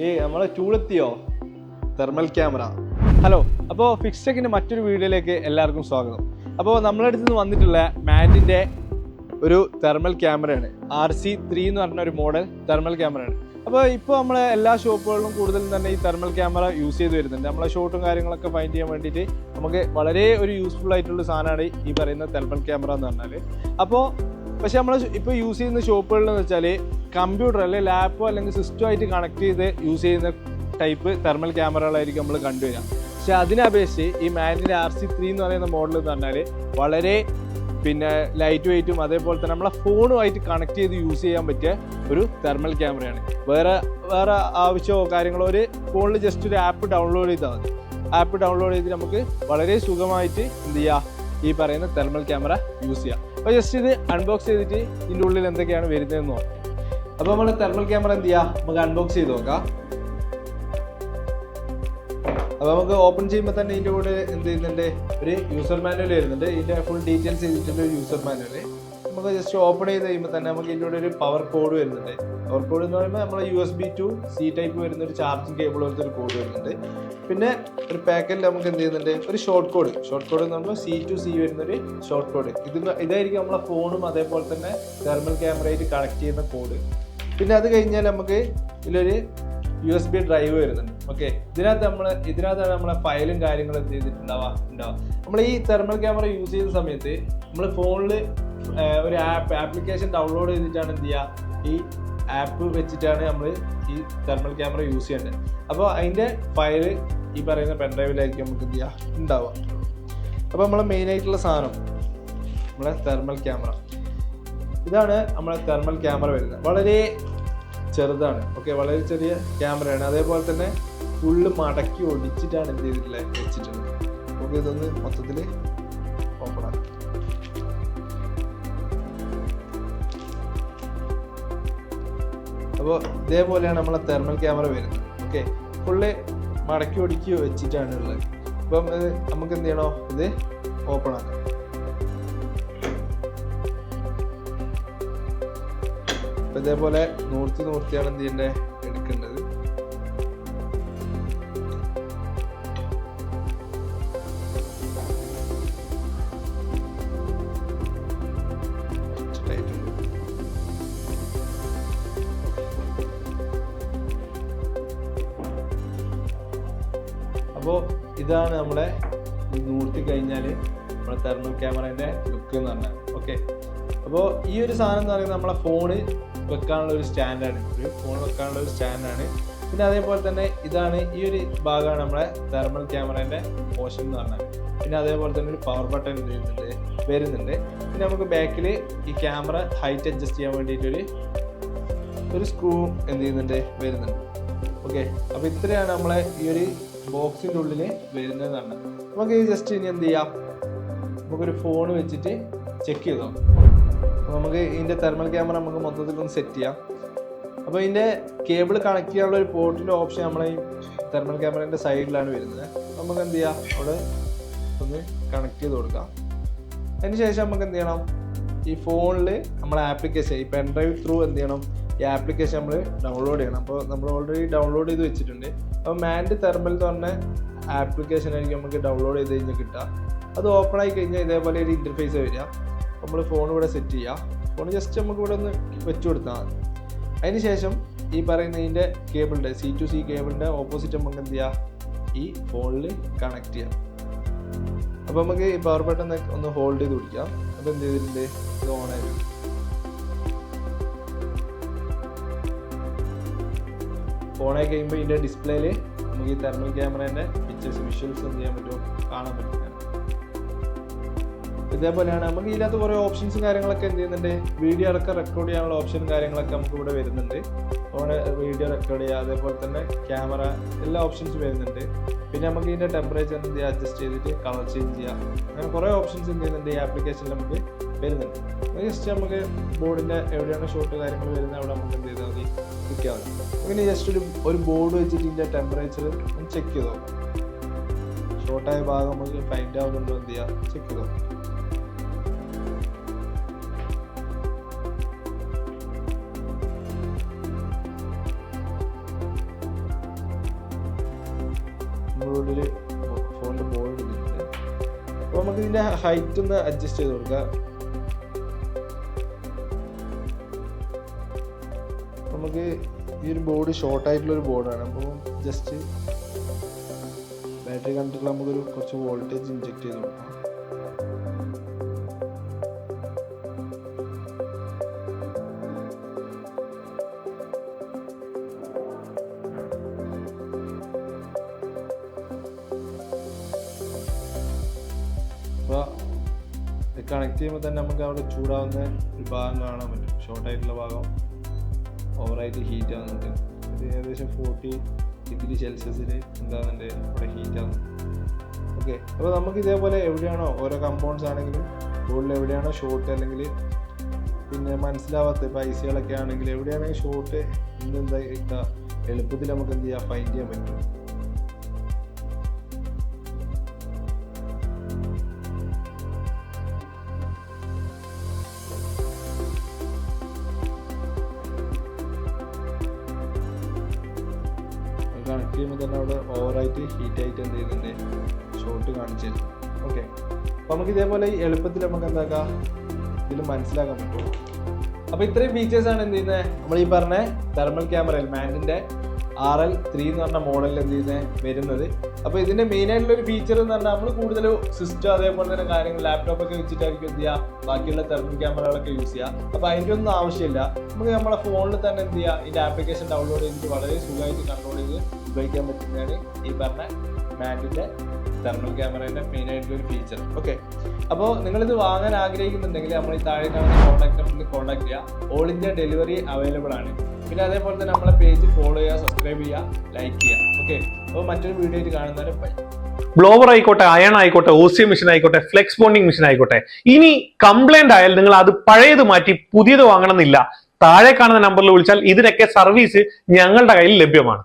നമ്മളെ ചൂടെത്തിയോ thermal camera. Hello, അപ്പോൾ ഫിക്സ്റ്റെക്കിൻ്റെ മറ്റൊരു വീഡിയോയിലേക്ക് എല്ലാവർക്കും സ്വാഗതം. അപ്പോൾ നമ്മളെ അടുത്ത് നിന്ന് വന്നിട്ടുള്ള മാൻഡിൻ്റെ ഒരു തെർമൽ ക്യാമറയാണ്. RC3 എന്ന് പറഞ്ഞ ഒരു മോഡൽ തെർമൽ ക്യാമറയാണ്. അപ്പോൾ ഇപ്പോൾ നമ്മളെ എല്ലാ ഷോപ്പുകളിലും കൂടുതലും തന്നെ ഈ തെർമൽ ക്യാമറ യൂസ് ചെയ്ത് വരുന്നുണ്ട്. നമ്മളെ ഷോട്ടും കാര്യങ്ങളൊക്കെ ഫൈൻഡ് ചെയ്യാൻ വേണ്ടിയിട്ട് നമുക്ക് വളരെ ഒരു യൂസ്ഫുൾ ആയിട്ടുള്ള സാധനമാണ് ഈ പറയുന്ന തെർമൽ ക്യാമറ എന്ന് പറഞ്ഞാൽ. അപ്പോൾ പക്ഷെ നമ്മൾ ഇപ്പോൾ യൂസ് ചെയ്യുന്ന ഷോപ്പുകളിലെന്ന് വെച്ചാൽ കമ്പ്യൂട്ടർ അല്ലെങ്കിൽ ലാപ്പോ അല്ലെങ്കിൽ സിസ്റ്റം ആയിട്ട് കണക്ട് ചെയ്ത് യൂസ് ചെയ്യുന്ന ടൈപ്പ് തെർമൽ ക്യാമറകളായിരിക്കും നമ്മൾ കണ്ടുവരിക. പക്ഷെ അതിനെ അപേക്ഷിച്ച് ഈ മാൻഡിൻ്റെ RC3 എന്ന് പറയുന്ന മോഡൽ എന്ന് പറഞ്ഞാൽ വളരെ ലൈറ്റ് വെയ്റ്റും അതേപോലെ തന്നെ നമ്മളെ ഫോണുമായിട്ട് കണക്ട് ചെയ്ത് യൂസ് ചെയ്യാൻ പറ്റിയ ഒരു തെർമൽ ക്യാമറയാണ്. വേറെ ആവശ്യമോ കാര്യങ്ങളോ ഒരു ഫോണിൽ ജസ്റ്റ് ഒരു ആപ്പ് ഡൗൺലോഡ് ചെയ്താൽ മതി. ആപ്പ് ഡൗൺലോഡ് ചെയ്ത് നമുക്ക് വളരെ സുഖമായിട്ട് എന്ത് ചെയ്യാം, ഈ പറയുന്ന തെർമൽ ക്യാമറ യൂസ് ചെയ്യാം. അപ്പോൾ ജസ്റ്റ് ഇത് അൺബോക്സ് ചെയ്തിട്ട് ഇതിൻ്റെ ഉള്ളിൽ എന്തൊക്കെയാണ് വരുന്നതെന്ന് നോക്കാം. അപ്പോൾ നമ്മൾ തെർമൽ ക്യാമറ എന്ത് ചെയ്യാം, നമുക്ക് അൺബോക്സ് ചെയ്ത് നോക്കാം. അപ്പോൾ നമുക്ക് ഓപ്പൺ ചെയ്യുമ്പോൾ തന്നെ ഇതിൻ്റെ കൂടെ എന്ത് ചെയ്യുന്നുണ്ട്, ഒരു യൂസർ മാനുവൽ വരുന്നുണ്ട്. ഇതിൻ്റെ ഫുൾ ഡീറ്റെയിൽസ് ചെയ്തിട്ടുള്ള ഒരു യൂസർ മാനുവൽ. നമുക്ക് ജസ്റ്റ് ഓപ്പൺ ചെയ്ത് കഴിയുമ്പോൾ തന്നെ നമുക്ക് ഇതിൻ്റെ കൂടെ ഒരു പവർ കോഡ് വരുന്നുണ്ട്. പവർ കോഡ് എന്ന് പറയുമ്പോൾ നമ്മൾ USB to C ടൈപ്പ് വരുന്ന ഒരു ചാർജിങ് കേബിൾ പോലത്തെ ഒരു കോഡ് വരുന്നുണ്ട്. പിന്നെ ഒരു പാക്കറ്റിൽ നമുക്ക് എന്ത് ചെയ്യുന്നുണ്ട്, ഒരു ഷോർട്ട് കോഡ് എന്ന് പറയുമ്പോൾ C to C വരുന്നൊരു ഷോർട്ട് കോഡ്. ഇതായിരിക്കും നമ്മളെ ഫോണും അതേപോലെ തന്നെ തെർമൽ ക്യാമറയായിട്ട് കണക്ട് ചെയ്യുന്ന കോഡ്. പിന്നെ അത് കഴിഞ്ഞാൽ നമുക്ക് ഇതിലൊരു USB ഡ്രൈവ് വരുന്നുണ്ട്. ഓക്കെ, ഇതിനകത്താണ് നമ്മളെ ഫയലും കാര്യങ്ങളും എന്ത് ചെയ്തിട്ടുണ്ടാവുക. നമ്മൾ ഈ തെർമൽ ക്യാമറ യൂസ് ചെയ്യുന്ന സമയത്ത് നമ്മൾ ഫോണിൽ ഒരു ആപ്ലിക്കേഷൻ ഡൗൺലോഡ് ചെയ്തിട്ടാണ് എന്ത് ചെയ്യുക, ഈ ആപ്പ് വെച്ചിട്ടാണ് നമ്മൾ ഈ തെർമൽ ക്യാമറ യൂസ് ചെയ്യേണ്ടത്. അപ്പോൾ അതിൻ്റെ ഫയൽ ഈ പറയുന്ന പെൻഡ്രൈവിലായിരിക്കും നമുക്ക് എന്ത് ചെയ്യുക ഉണ്ടാവുക. അപ്പോൾ നമ്മളെ മെയിനായിട്ടുള്ള സാധനം നമ്മളെ തെർമൽ ക്യാമറ. ഇതാണ് നമ്മളെ തെർമൽ ക്യാമറ വരുന്നത്. വളരെ ചെറുതാണ്. ഓക്കെ, വളരെ ചെറിയ ക്യാമറയാണ്. അതേപോലെ തന്നെ ഫുള്ള് മടക്കി ഒടിച്ചിട്ടാണ് എന്ത് ചെയ്തിട്ടുള്ളത്, വെച്ചിട്ടുള്ളത്. ഓക്കെ, ഇതൊന്ന് മൊത്തത്തിൽ ഓപ്പൺ ആക്കാം. അപ്പോൾ ഇതേപോലെയാണ് നമ്മളെ തെർമൽ ക്യാമറ വരുന്നത്. ഓക്കെ, ഫുള്ള് മടക്കി ഒടുക്കി വെച്ചിട്ടാണ് ഉള്ളത്. അപ്പം നമുക്ക് എന്ത് ചെയ്യണോ, ഇത് ഓപ്പൺ ആക്കാം. അപ്പം ഇതേപോലെ നൂർത്തിയാണ് എന്ത് ചെയ്യേണ്ടത്, എടുക്കേണ്ടത്. അപ്പോൾ ഇതാണ് നമ്മുടെ നൂർത്തി കഴിഞ്ഞാൽ നമ്മുടെ തെർമൽ ക്യാമറേൻ്റെ ലുക്ക് എന്ന് പറഞ്ഞാൽ. ഓക്കെ, അപ്പോൾ ഈ ഒരു സാധനം എന്ന് പറയുന്നത് നമ്മളെ ഫോണ് വെക്കാനുള്ള ഒരു സ്റ്റാൻഡാണ്. പിന്നെ അതേപോലെ തന്നെ ഇതാണ് ഈ ഒരു ഭാഗമാണ് നമ്മളെ തെർമൽ ക്യാമറേൻ്റെ മോഷൻ എന്ന് പറഞ്ഞാൽ. പിന്നെ അതേപോലെ തന്നെ ഒരു പവർ ബട്ടൺ വരുന്നുണ്ട്. പിന്നെ നമുക്ക് ബാക്കിൽ ഈ ക്യാമറ ഹൈറ്റ് അഡ്ജസ്റ്റ് ചെയ്യാൻ വേണ്ടിയിട്ടൊരു സ്ക്രൂ എന്ത് ചെയ്യുന്നുണ്ട്, വരുന്നുണ്ട്. ഓക്കെ, അപ്പോൾ ഇത്രയാണ് നമ്മളെ ഈ ഒരു ബോക്സിൻ്റെ ഉള്ളിൽ വരുന്നതെന്നാണ്. നമുക്ക് ഈ ജസ്റ്റ് ഇനി എന്ത് ചെയ്യാം, നമുക്കൊരു ഫോൺ വെച്ചിട്ട് ചെക്ക് ചെയ്തോ. അപ്പോൾ നമുക്ക് ഇതിൻ്റെ തെർമൽ ക്യാമറ നമുക്ക് മൊത്തത്തിലൊന്ന് സെറ്റ് ചെയ്യാം. അപ്പോൾ ഇതിൻ്റെ കേബിൾ കണക്ട് ചെയ്യാനുള്ള ഒരു പോർട്ടിൻ്റെ ഓപ്ഷൻ നമ്മളെ ഈ തെർമൽ ക്യാമറേൻ്റെ സൈഡിലാണ് വരുന്നത്. നമുക്ക് എന്ത് ചെയ്യാം, അവിടെ ഒന്ന് കണക്ട് ചെയ്ത് കൊടുക്കാം. അതിന് ശേഷം നമുക്ക് എന്ത് ചെയ്യണം, ഈ ഫോണിൽ നമ്മളെ ആപ്ലിക്കേഷൻ ഈ പെൻഡ്രൈവ് ത്രൂ എന്ത് ചെയ്യണം, ഈ ആപ്ലിക്കേഷൻ നമ്മൾ ഡൗൺലോഡ് ചെയ്യണം. അപ്പോൾ നമ്മൾ ഓൾറെഡി ഡൗൺലോഡ് ചെയ്ത് വെച്ചിട്ടുണ്ട്. അപ്പോൾ മാൻഡ് തെർമൽ എന്ന് പറഞ്ഞ ആപ്ലിക്കേഷൻ ആയിരിക്കും നമുക്ക് ഡൗൺലോഡ് ചെയ്ത് കഴിഞ്ഞാൽ കിട്ടുക. അത് ഓപ്പൺ ആയി കഴിഞ്ഞാൽ ഇതേപോലെ ഒരു ഇൻ്റർഫേസ് വരിക. നമ്മൾ ഫോൺ ഇവിടെ സെറ്റ് ചെയ്യുക. ഫോൺ ജസ്റ്റ് നമുക്ക് ഇവിടെ ഒന്ന് വെച്ച് കൊടുത്താൽ മതി. അതിന് ശേഷം ഈ പറയുന്ന ഇതിൻ്റെ കേബിളിൻ്റെ C to C കേബിളിൻ്റെ ഓപ്പോസിറ്റ് നമുക്ക് എന്ത് ചെയ്യാം, ഈ ഫോണിൽ കണക്ട് ചെയ്യാം. അപ്പോൾ നമുക്ക് ഈ പവർ ബട്ടൺ ഒന്ന് ഹോൾഡ് ചെയ്ത് പിടിക്കാം. അപ്പോൾ എന്ത് ചെയ്തിട്ടുണ്ട്, ഇത് ഓൺ ആയി. ഫോണായി കഴിയുമ്പോൾ ഇതിൻ്റെ ഡിസ്പ്ലേയിൽ നമുക്ക് ഈ തെർമൽ ക്യാമറേൻ്റെ വിഷ്വൽസ് എന്ത് ചെയ്യാൻ പറ്റുമോ, കാണാൻ പറ്റും. ഇതേപോലെയാണ് നമുക്ക് ഇതിനകത്ത് കുറേ ഓപ്ഷൻസും കാര്യങ്ങളൊക്കെ എന്ത് ചെയ്യുന്നുണ്ട്, വീഡിയോ അടക്കം റെക്കോർഡ് ചെയ്യാനുള്ള ഓപ്ഷനും കാര്യങ്ങളൊക്കെ നമുക്ക് ഇവിടെ വരുന്നുണ്ട്. ഫോണ് വീഡിയോ റെക്കോർഡ് ചെയ്യുക, അതേപോലെ തന്നെ ക്യാമറ, എല്ലാ ഓപ്ഷൻസും വരുന്നുണ്ട്. പിന്നെ നമുക്ക് ഇതിൻ്റെ ടെമ്പറേച്ചർ എന്ത് ചെയ്യുക, അഡ്ജസ്റ്റ് ചെയ്തിട്ട് കളർ ചേഞ്ച് ചെയ്യാം. അങ്ങനെ കുറേ ഓപ്ഷൻസ് എന്ത് ചെയ്യുന്നുണ്ട് ഈ ആപ്ലിക്കേഷനിൽ നമുക്ക് വരുന്നുണ്ട്. ജസ്റ്റ് നമുക്ക് ബോർഡിൻ്റെ എവിടെയാണ് ഷോട്ട് കാര്യങ്ങൾ വരുന്നത് അവിടെ നമുക്ക് എന്ത് ചെയ്താൽ മതി, ക്ലിക്ക് ആവും. അങ്ങനെ ജസ്റ്റ് ഒരു ബോർഡ് വെച്ചിട്ട് ഇതിൻ്റെ ടെമ്പറേച്ചർ ഒന്ന് ചെക്ക് ചെയ്തോ. ഷോർട്ടായ ഭാഗം നമുക്ക് ഫൈൻഡ് ആവുന്നുണ്ടോ എന്ത് ചെയ്യുക, ചെക്ക് ചെയ്തോ. നമ്മളിവിടെ ഒരു ഫോണിൻ്റെ ബോർഡ് എടുത്തിട്ടുണ്ട്. അപ്പോൾ നമുക്ക് ഇതിൻ്റെ ഹൈറ്റ് ഒന്ന് അഡ്ജസ്റ്റ് ചെയ്ത് കൊടുക്കാം. നമുക്ക് ഈ ഒരു ബോർഡ് ഷോർട്ടായിട്ടുള്ളൊരു ബോർഡാണ്. അപ്പോൾ ജസ്റ്റ് ബാറ്ററി കണ്ടിട്ടുള്ള നമുക്കൊരു കുറച്ച് വോൾട്ടേജ് ഇൻജെക്ട് ചെയ്ത് കൊടുക്കാം. അപ്പോൾ ഇത് കണക്ട് ചെയ്യുമ്പോൾ തന്നെ നമുക്ക് അവിടെ ചൂടാവുന്ന ഒരു ഭാഗം കാണാൻ പറ്റും. ഷോർട്ടായിട്ടുള്ള ഭാഗം ഓവറായിട്ട് ഹീറ്റ് ആവുന്നുണ്ട്. ഇത് ഏകദേശം 40 ഡിഗ്രി സെൽഷ്യസിൽ എന്താകുന്നുണ്ട് അവിടെ ഹീറ്റ് ആവുന്നുണ്ട്. ഓക്കെ, അപ്പോൾ നമുക്ക് ഇതേപോലെ എവിടെയാണോ ഓരോ കമ്പൗണ്ട്സ് ആണെങ്കിലും ബോർഡിൽ എവിടെയാണോ ഷോർട്ട്, അല്ലെങ്കിൽ പിന്നെ മനസ്സിലാവാത്ത പൈസകളൊക്കെ ആണെങ്കിൽ എവിടെയാണെങ്കിൽ ഷോർട്ട് എന്താ എളുപ്പത്തിൽ നമുക്ക് എന്ത് ചെയ്യാം, ഫൈൻഡ് ചെയ്യാൻ പറ്റും. കണക്ട് ചെയ്യുമ്പോൾ തന്നെ അവിടെ ഓവറായിട്ട് ഹീറ്റായിട്ട് എന്ത് ചെയ്യുന്നുണ്ട്, ഷോർട്ട് കാണിച്ചു തരും. ഓക്കെ, അപ്പോൾ നമുക്ക് ഇതേപോലെ എളുപ്പത്തിൽ നമുക്ക് എന്താക്കാം, ഇതിൽ മനസ്സിലാക്കാൻ പറ്റും. അപ്പോൾ ഇത്രയും ഫീച്ചേഴ്സാണ് എന്ത് ചെയ്യുന്നത് നമ്മൾ ഈ പറഞ്ഞ തെർമൽ ക്യാമറയിൽ മാൻഡിൻ്റെ RL3 എന്ന് പറഞ്ഞ മോഡലിൽ എന്ത് ചെയ്യുന്നത് വരുന്നത്. അപ്പോൾ ഇതിൻ്റെ മെയിനായിട്ടുള്ളൊരു ഫീച്ചർ എന്ന് പറഞ്ഞാൽ നമ്മൾ കൂടുതൽ സിസ്റ്റം അതേപോലെ തന്നെ കാര്യങ്ങൾ ലാപ്ടോപ്പൊക്കെ വെച്ചിട്ടായിരിക്കും എന്ത് ചെയ്യുക, ബാക്കിയുള്ള തെർമൽ ക്യാമറകളൊക്കെ യൂസ് ചെയ്യുക. അപ്പോൾ അതിൻ്റെ ഒന്നും ആവശ്യമില്ല. നമുക്ക് നമ്മളെ ഫോണിൽ തന്നെ എന്ത് ചെയ്യുക, ഇതിൻ്റെ ആപ്ലിക്കേഷൻ ഡൗൺലോഡ് ചെയ്തിട്ട് വളരെ സുഖമായിട്ട് കൺട്രോൾ ചെയ്ത് ഉപയോഗിക്കാൻ പറ്റുന്നതാണ് ഈ പറഞ്ഞ മാൻഡിൻ്റെ തെർമൽ ക്യാമറേൻ്റെ മെയിനായിട്ടുള്ളൊരു ഫീച്ചർ. ഓക്കെ, അപ്പോൾ നിങ്ങളിത് വാങ്ങാൻ ആഗ്രഹിക്കുന്നുണ്ടെങ്കിൽ നമ്മൾ ഈ താഴെ കാണുന്ന കോൺടാക്ട് നമ്പറിൽ കോൺടാക്ട് ചെയ്യുക. ഓൾ ഇന്ത്യ ഡെലിവറി അവൈലബിൾ ആണ്. പിന്നെ അതേപോലെ തന്നെ നമ്മളെ പേജ് ഫോളോ ചെയ്യുക, സബ്സ്ക്രൈബ് ചെയ്യുക, ലൈക്ക് ചെയ്യുക. ഓക്കെ, അപ്പോൾ മറ്റൊരു വീഡിയോ ആയിട്ട് കാണുന്നവരെ ബൈ. ബ്ലോവർ ആയിക്കോട്ടെ, അയൺ ആയിക്കോട്ടെ, OCM മെഷീൻ ആയിക്കോട്ടെ, ഫ്ലെക്സ് ബോണ്ടിങ് മെഷീൻ ആയിക്കോട്ടെ, ഇനി കംപ്ലൈന്റ് ആയാൽ നിങ്ങൾ അത് പഴയത് മാറ്റി പുതിയത് വാങ്ങണമെന്നില്ല. താഴെ കാണുന്ന നമ്പറിൽ വിളിച്ചാൽ ഇതിനൊക്കെ സർവീസ് ഞങ്ങളുടെ കയ്യിൽ ലഭ്യമാണ്.